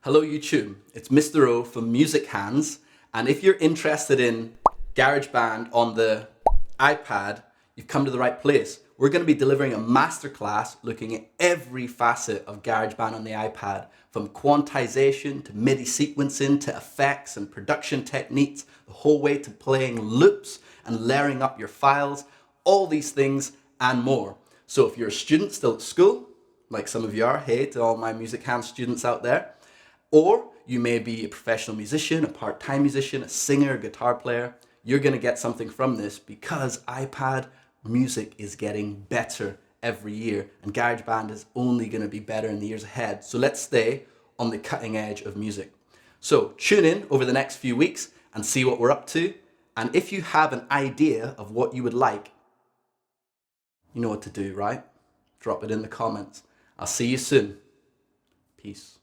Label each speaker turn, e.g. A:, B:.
A: Hello YouTube, it's Mr. O from Music Hands, and if you're interested in GarageBand on the iPad, you've come to the right place. We're going to be delivering a masterclass looking at every facet of GarageBand on the iPad, from quantization to MIDI sequencing to effects and production techniques, the whole way to playing loops and layering up your files, all these things and more. So if you're a student still at school, like some of you are, hey to all my Music Hands students out there, or you may be a professional musician, a part-time musician, a singer, a guitar player. You're going to get something from this because iPad music is getting better every year and GarageBand is only going to be better in the years ahead. So let's stay on the cutting edge of music. So tune in over the next few weeks and see what we're up to. And if you have an idea of what you would like, you know what to do, right? Drop it in the comments. I'll see you soon. Peace.